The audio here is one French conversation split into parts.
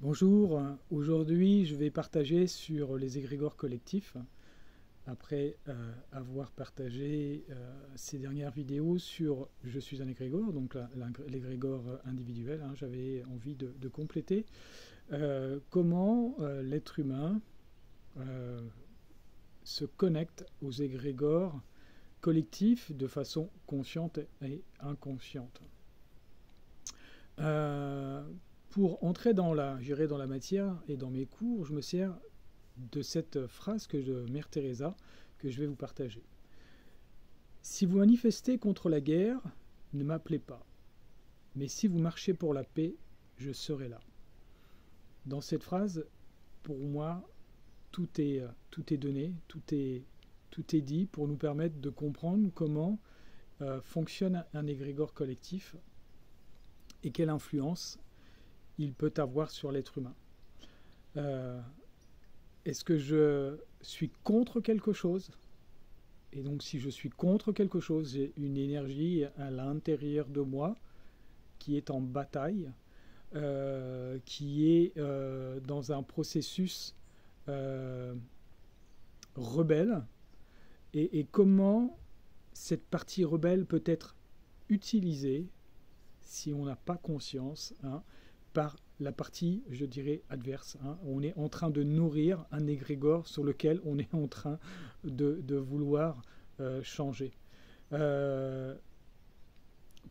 Bonjour, aujourd'hui je vais partager sur les égrégores collectifs, après avoir partagé ces dernières vidéos sur Je suis un égrégore, donc l'égrégore individuel, hein. J'avais envie de compléter comment l'être humain euh, se connecte aux égrégores collectifs de façon consciente et inconsciente. Euh, pour entrer dans dans la matière et dans mes cours, je me sers de cette phrase de Mère Teresa que je vais vous partager. Si vous manifestez contre la guerre, ne m'appelez pas. Mais si vous marchez pour la paix, je serai là. Dans cette phrase, pour moi, tout est donné, tout est dit pour nous permettre de comprendre comment fonctionne un égrégore collectif et quelle influence il peut avoir sur l'être humain. Euh, Est-ce que je suis contre quelque chose? Et donc si je suis contre quelque chose, j'ai une énergie à l'intérieur de moi qui est en bataille, qui est dans un processus euh, rebelle. Et comment cette partie rebelle peut être utilisée, si on n'a pas conscience, hein, par la partie, je dirais, adverse, hein. On est en train de nourrir un égrégore sur lequel on est en train de vouloir changer. Euh,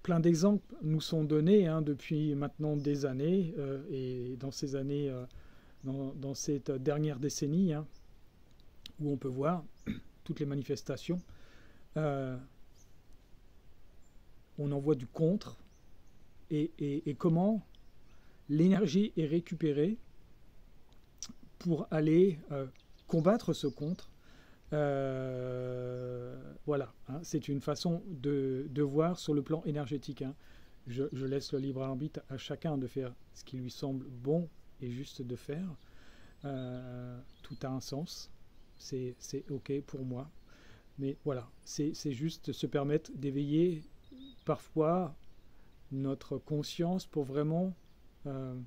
Plein d'exemples nous sont donnés, hein, depuis maintenant des années, et dans ces années, dans cette dernière décennie, hein, où on peut voir toutes les manifestations. Euh, on en voit du contre, et comment l'énergie est récupérée pour aller combattre ce contre. Voilà, hein, c'est une façon de voir sur le plan énergétique, hein. Je laisse le libre arbitre à chacun de faire ce qui lui semble bon et juste de faire. Tout a un sens, c'est OK pour moi. Mais voilà, c'est juste se permettre d'éveiller parfois notre conscience pour vraiment euh,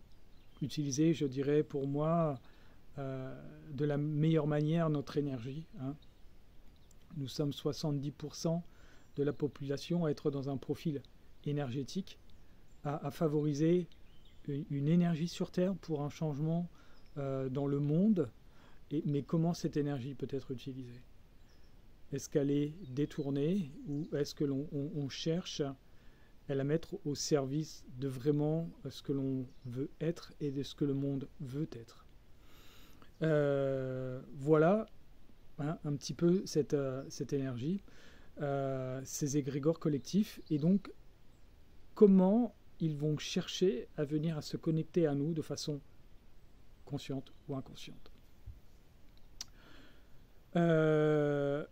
utiliser, je dirais, pour moi, de la meilleure manière notre énergie, hein. Nous sommes 70% de la population à être dans un profil énergétique, à favoriser une énergie sur Terre pour un changement dans le monde. Mais comment cette énergie peut être utilisée? Est-ce qu'elle est détournée, ou est-ce que l'on cherche à la mettre au service de vraiment ce que l'on veut être et de ce que le monde veut être? Voilà, hein, un petit peu cette énergie, ces égrégores collectifs, et donc comment ils vont chercher à venir à se connecter à nous de façon consciente ou inconsciente. Euh,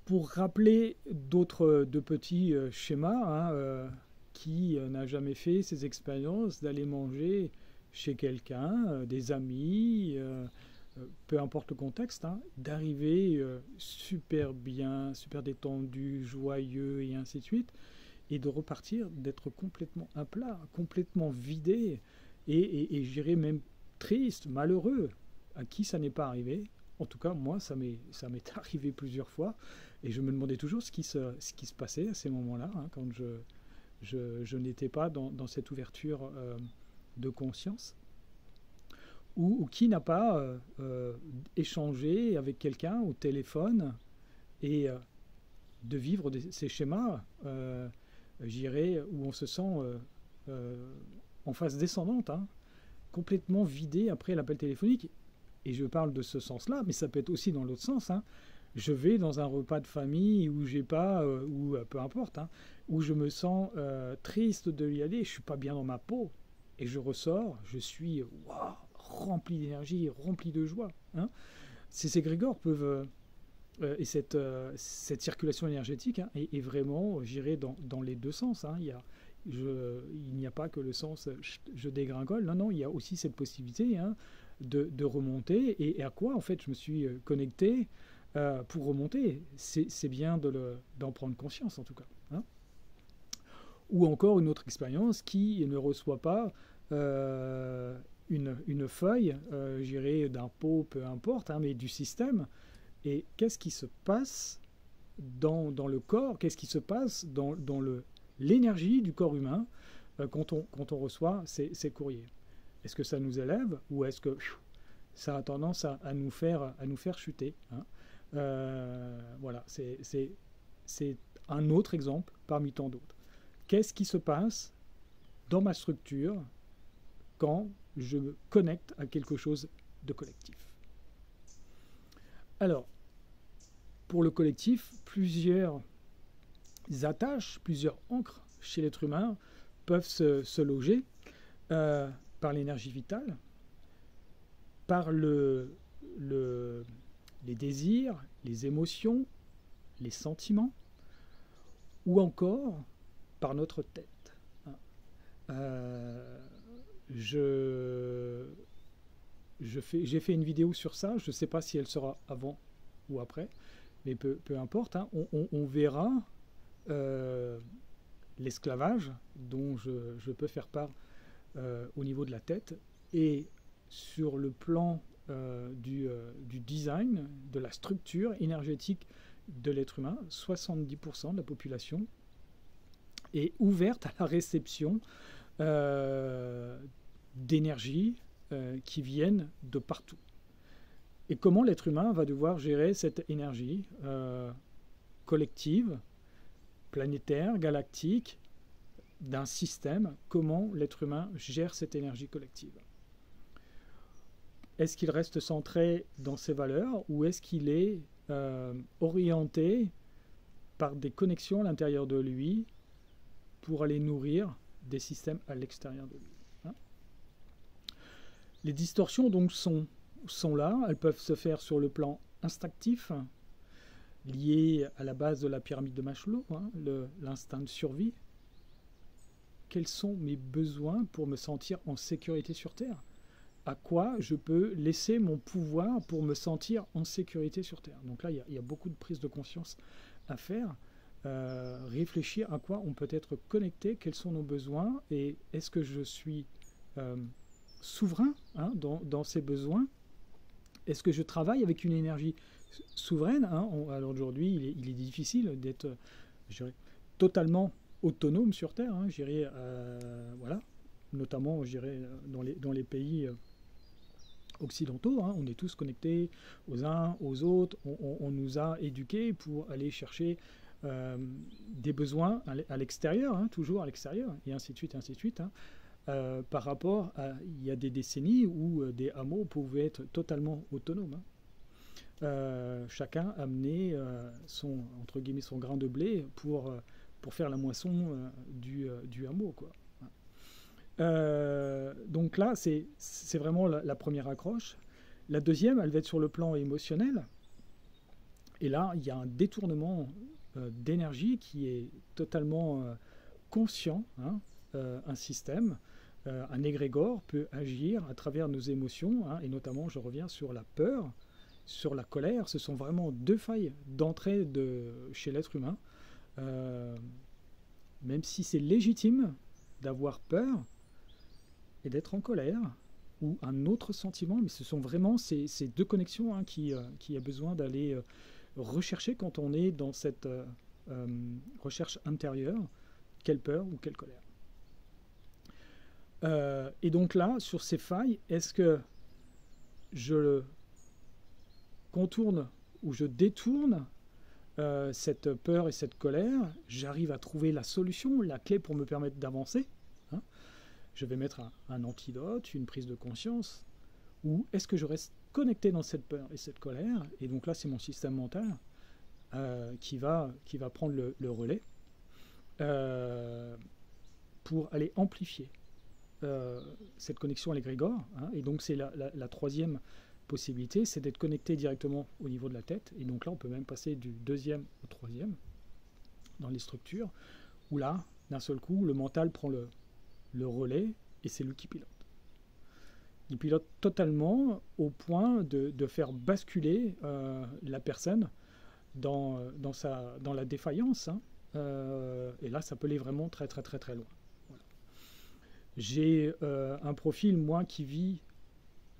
pour rappeler de petits schémas, hein, qui n'a jamais fait ces expériences d'aller manger chez quelqu'un, des amis, peu importe le contexte, hein, d'arriver super bien, super détendu, joyeux et ainsi de suite, et de repartir, d'être complètement à plat, complètement vidé, et je dirais même triste, malheureux. À qui ça n'est pas arrivé? En tout cas, moi, ça m'est arrivé plusieurs fois, et je me demandais toujours ce qui se passait à ces moments-là, hein, quand je n'étais pas dans cette ouverture de conscience, ou qui n'a pas échangé avec quelqu'un au téléphone, et de vivre ces schémas, j'irais, où on se sent en phase descendante, hein, complètement vidé après l'appel téléphonique. Et je parle de ce sens-là, mais ça peut être aussi dans l'autre sens, hein. Je vais dans un repas de famille où j'ai pas, ou peu importe, hein, où je me sens triste de y aller, je suis pas bien dans ma peau, et je ressors, je suis wow, rempli d'énergie, rempli de joie, hein. Ces égrégores peuvent et cette circulation énergétique, hein, est vraiment, j'irai dans les deux sens, hein. Il n'y a pas que le sens je dégringole, non, non, il y a aussi cette possibilité, hein, de remonter. Et à quoi, en fait, je me suis connecté pour remonter? C'est bien d'en prendre conscience, en tout cas, hein. Ou encore une autre expérience qui ne reçoit pas une feuille, j'irai d'un pot, peu importe, hein, mais du système. Et qu'est-ce qui se passe dans le corps, qu'est-ce qui se passe dans l'énergie du corps humain quand on reçoit ces courriers? Est-ce que ça nous élève ou est-ce que ça a tendance à nous faire chuter, hein? Voilà, c'est un autre exemple parmi tant d'autres. Qu'est-ce qui se passe dans ma structure quand je me connecte à quelque chose de collectif? Alors, pour le collectif, plusieurs attaches, plusieurs ancres chez l'être humain peuvent se loger par l'énergie vitale, par les désirs, les émotions, les sentiments, ou encore par notre tête. J'ai fait une vidéo sur ça, je ne sais pas si elle sera avant ou après, mais peu importe, hein, on verra l'esclavage dont je peux faire part au niveau de la tête, et sur le plan du design, de la structure énergétique de l'être humain, 70% de la population est ouverte à la réception d'énergie qui viennent de partout. Et comment l'être humain va devoir gérer cette énergie collective, planétaire, galactique, d'un système? Comment l'être humain gère cette énergie collective? Est-ce qu'il reste centré dans ses valeurs ou est-ce qu'il est orienté par des connexions à l'intérieur de lui pour aller nourrir des systèmes à l'extérieur de lui, hein? Les distorsions donc sont là, elles peuvent se faire sur le plan instinctif, lié à la base de la pyramide de Maslow, hein, l'instinct de survie. Quels sont mes besoins pour me sentir en sécurité sur Terre? À quoi je peux laisser mon pouvoir pour me sentir en sécurité sur Terre? Donc là, il y a beaucoup de prise de conscience à faire. Réfléchir à quoi on peut être connecté, quels sont nos besoins, et est-ce que je suis souverain, hein, dans ces besoins? Est-ce que je travaille avec une énergie souveraine, hein? Alors aujourd'hui, il est difficile d'être totalement autonome sur Terre, hein, voilà, notamment dans les pays occidentaux, hein, on est tous connectés aux uns aux autres, on nous a éduqués pour aller chercher des besoins à l'extérieur, hein, toujours à l'extérieur, et ainsi de suite, hein, par rapport à il y a des décennies où des hameaux pouvaient être totalement autonomes, hein. Chacun amenait entre guillemets, son grain de blé pour faire la moisson du hameau, quoi. Donc là, c'est vraiment la première accroche. La deuxième, elle va être sur le plan émotionnel. Et là, il y a un détournement d'énergie qui est totalement conscient, hein. Un système, un égrégore peut agir à travers nos émotions, hein, et notamment, je reviens sur la peur, sur la colère. Ce sont vraiment deux failles d'entrée chez l'être humain. Même si c'est légitime d'avoir peur et d'être en colère, ou un autre sentiment, mais ce sont vraiment ces deux connexions, hein, qui a besoin d'aller rechercher quand on est dans cette recherche intérieure, quelle peur ou quelle colère. Et donc là, sur ces failles, est-ce que je contourne ou je détourne cette peur et cette colère, j'arrive à trouver la solution, la clé pour me permettre d'avancer, hein? Je vais mettre un antidote, une prise de conscience, ou est-ce que je reste connecté dans cette peur et cette colère, et donc là c'est mon système mental qui va prendre le relais pour aller amplifier cette connexion à l'égrégore, hein? Et donc c'est la troisième possibilité, c'est d'être connecté directement au niveau de la tête, et donc là on peut même passer du deuxième au troisième dans les structures, où là, d'un seul coup, le mental prend le relais, et c'est lui qui pilote. Il pilote totalement au point de faire basculer la personne dans la défaillance, hein. Et là, ça peut aller vraiment très très très très loin. J'ai un profil, moi, qui vit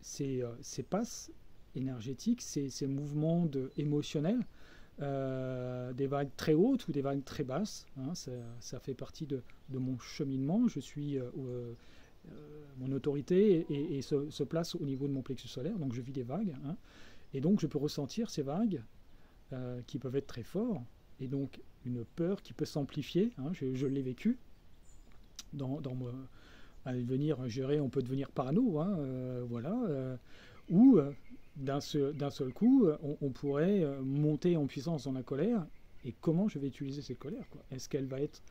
ces passes énergétiques, ces mouvements émotionnels, des vagues très hautes ou des vagues très basses. Hein, ça fait partie de mon cheminement. Je suis mon autorité se place au niveau de mon plexus solaire, donc je vis des vagues. Hein, et donc je peux ressentir ces vagues qui peuvent être très fortes, et donc une peur qui peut s'amplifier. Hein, je l'ai vécu à devenir géré, on peut devenir parano, hein, voilà, ou d'un seul coup, on pourrait monter en puissance dans la colère. Et comment je vais utiliser cette colère, quoi? Est-ce qu'elle va être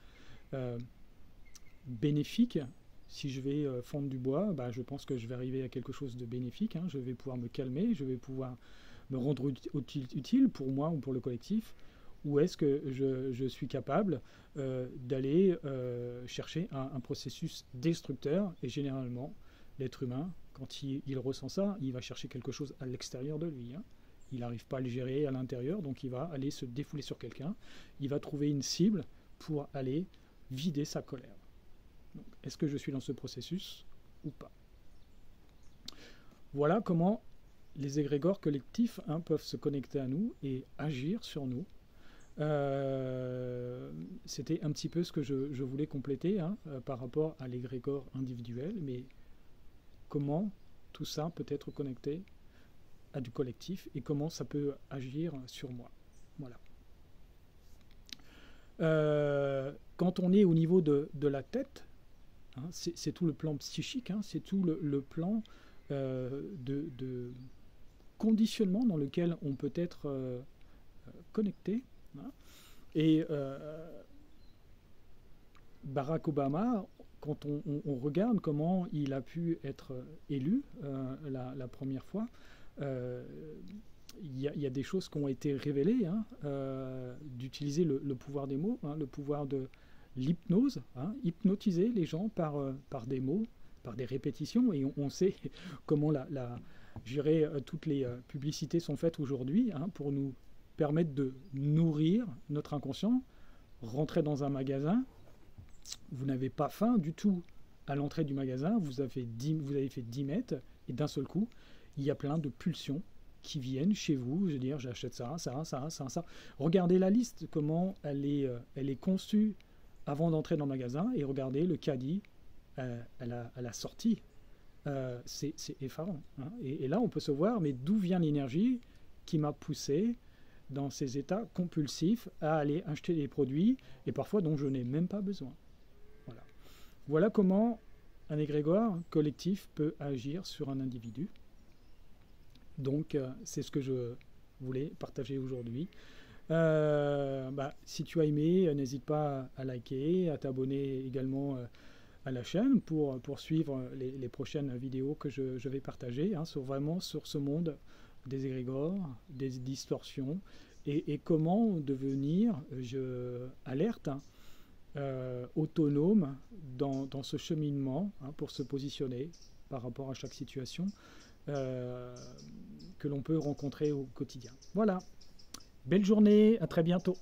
bénéfique? Si je vais fendre du bois, bah, je pense que je vais arriver à quelque chose de bénéfique. Hein. Je vais pouvoir me calmer, je vais pouvoir me rendre utile pour moi ou pour le collectif. Ou est-ce que je suis capable d'aller chercher un processus destructeur? Et généralement, l'être humain, quand il ressent ça, il va chercher quelque chose à l'extérieur de lui. Hein. Il n'arrive pas à le gérer à l'intérieur, donc il va aller se défouler sur quelqu'un. Il va trouver une cible pour aller vider sa colère. Est-ce que je suis dans ce processus ou pas? Voilà comment les égrégores collectifs peuvent se connecter à nous et agir sur nous. C'était un petit peu ce que je voulais compléter par rapport à l'égrégore individuel, mais comment tout ça peut être connecté à du collectif et comment ça peut agir sur moi. Voilà. Quand on est au niveau de la tête, hein, c'est tout le plan psychique, hein, c'est tout le plan de conditionnement dans lequel on peut être connecté. Hein. Et Barack Obama, quand on regarde comment il a pu être élu la première fois, il y a des choses qui ont été révélées, hein, d'utiliser le pouvoir des mots, hein, le pouvoir de l'hypnose, hein, hypnotiser les gens par des mots, par des répétitions, et on sait comment toutes les publicités sont faites aujourd'hui, hein, pour nous permettre de nourrir notre inconscient. Rentrer dans un magasin, vous n'avez pas faim du tout à l'entrée du magasin, vous avez fait 10 mètres, et d'un seul coup, il y a plein de pulsions qui viennent chez vous, je veux dire, j'achète ça. Regardez la liste, comment elle est conçue avant d'entrer dans le magasin, et regardez le caddie à la sortie. C'est effarant. Hein. Et là, on peut se voir, mais d'où vient l'énergie qui m'a poussé dans ces états compulsifs à aller acheter des produits, et parfois dont je n'ai même pas besoin. Voilà comment un égrégore collectif peut agir sur un individu. Donc, c'est ce que je voulais partager aujourd'hui. Si tu as aimé, n'hésite pas à liker, à t'abonner également à la chaîne pour suivre les prochaines vidéos que je vais partager, hein, sur ce monde des égrégores, des distorsions, et comment devenir alerte, hein, autonome dans ce cheminement, hein, pour se positionner par rapport à chaque situation que l'on peut rencontrer au quotidien. Voilà, belle journée, à très bientôt.